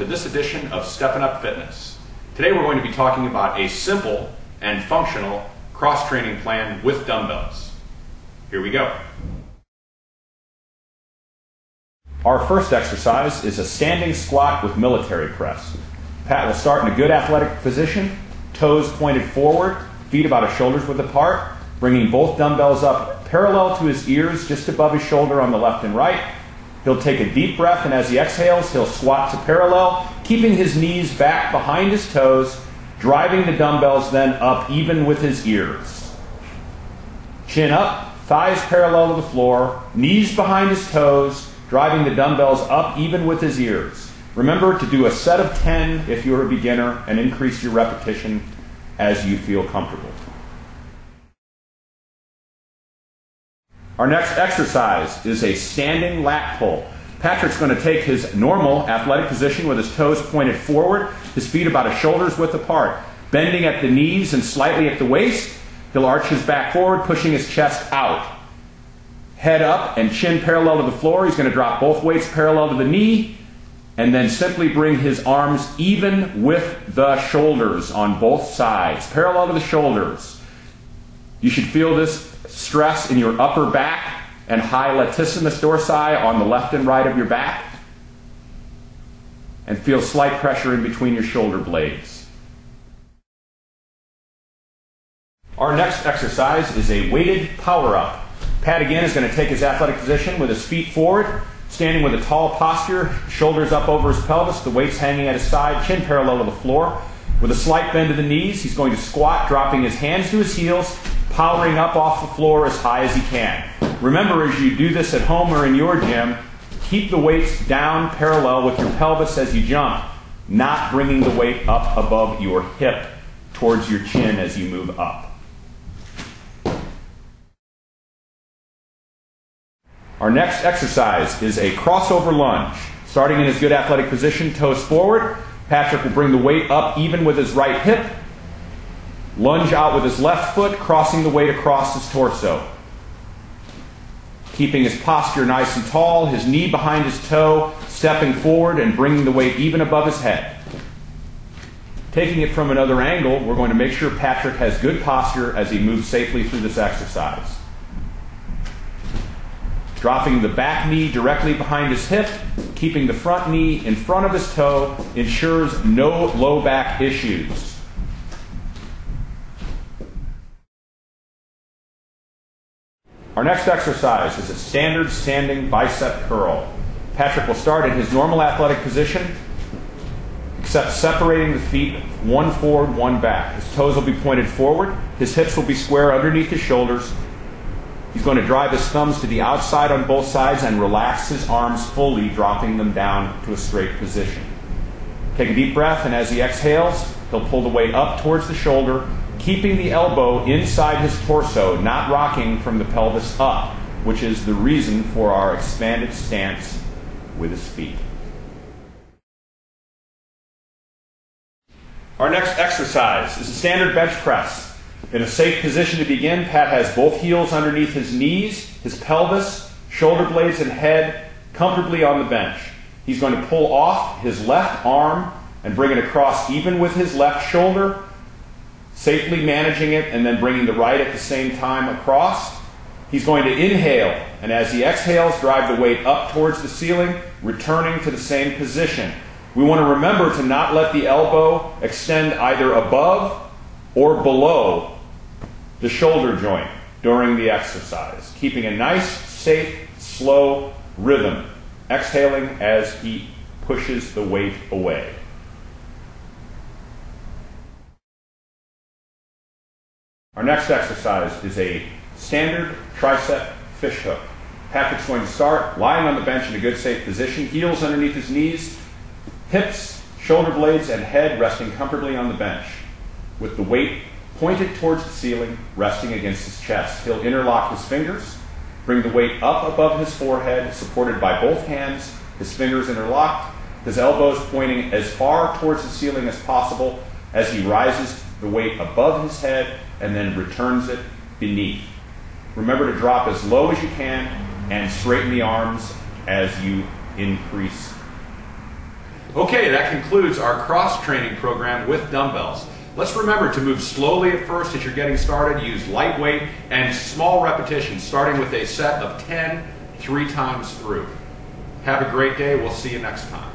to this edition of Steppin' Up Fitness. Today we're going to be talking about a simple and functional cross-training plan with dumbbells. Here we go. Our first exercise is a standing squat with military press. Pat will start in a good athletic position, toes pointed forward, feet about his shoulders width apart, bringing both dumbbells up parallel to his ears, just above his shoulder on the left and right. He'll take a deep breath, and as he exhales, he'll squat to parallel, keeping his knees back behind his toes, driving the dumbbells then up even with his ears. Chin up, thighs parallel to the floor, knees behind his toes, driving the dumbbells up even with his ears. Remember to do a set of 10 if you're a beginner, and increase your repetition as you feel comfortable. Our next exercise is a standing lat pull. Patrick's going to take his normal athletic position with his toes pointed forward, his feet about his shoulders width apart, bending at the knees and slightly at the waist. He'll arch his back forward, pushing his chest out. Head up and chin parallel to the floor. He's going to drop both weights parallel to the knee, and then simply bring his arms even with the shoulders on both sides, parallel to the shoulders. You should feel this stress in your upper back and high latissimus dorsi on the left and right of your back, and feel slight pressure in between your shoulder blades. Our next exercise is a weighted power up. Pat again is going to take his athletic position with his feet forward, standing with a tall posture, shoulders up over his pelvis, the weights hanging at his side, chin parallel to the floor. With a slight bend to the knees, he's going to squat, dropping his hands to his heels, powering up off the floor as high as he can. Remember, as you do this at home or in your gym, keep the weights down parallel with your pelvis as you jump, not bringing the weight up above your hip towards your chin as you move up. Our next exercise is a crossover lunge. Starting in his good athletic position, toes forward, Patrick will bring the weight up even with his right hip, lunge out with his left foot, crossing the weight across his torso. Keeping his posture nice and tall, his knee behind his toe, stepping forward and bringing the weight even above his head. Taking it from another angle, we're going to make sure Patrick has good posture as he moves safely through this exercise. Dropping the back knee directly behind his hip, keeping the front knee in front of his toe ensures no low back issues. Our next exercise is a standard standing bicep curl. Patrick will start in his normal athletic position, except separating the feet, one forward, one back. His toes will be pointed forward, his hips will be square underneath his shoulders. He's going to drive his thumbs to the outside on both sides and relax his arms fully, dropping them down to a straight position. Take a deep breath, and as he exhales, he'll pull the weight up towards the shoulder, keeping the elbow inside his torso, not rocking from the pelvis up, which is the reason for our expanded stance with his feet. Our next exercise is a standard bench press. In a safe position to begin, Pat has both heels underneath his knees, his pelvis, shoulder blades, and head comfortably on the bench. He's going to pull off his left arm and bring it across even with his left shoulder, safely managing it and then bringing the right at the same time across. He's going to inhale, and as he exhales, drive the weight up towards the ceiling, returning to the same position. We want to remember to not let the elbow extend either above or below the shoulder joint during the exercise, keeping a nice, safe, slow rhythm, exhaling as he pushes the weight away. Our next exercise is a standard tricep fishhook. Patrick's going to start lying on the bench in a good, safe position, heels underneath his knees, hips, shoulder blades, and head resting comfortably on the bench, with the weight pointed towards the ceiling, resting against his chest. He'll interlock his fingers, bring the weight up above his forehead, supported by both hands, his fingers interlocked, his elbows pointing as far towards the ceiling as possible as he rises the weight above his head and then returns it beneath. Remember to drop as low as you can and straighten the arms as you increase Okay, that concludes our cross-training program with dumbbells. Let's remember to move slowly at first as you're getting started. Use lightweight and small repetitions, starting with a set of 10, 3 times through. Have a great day. We'll see you next time.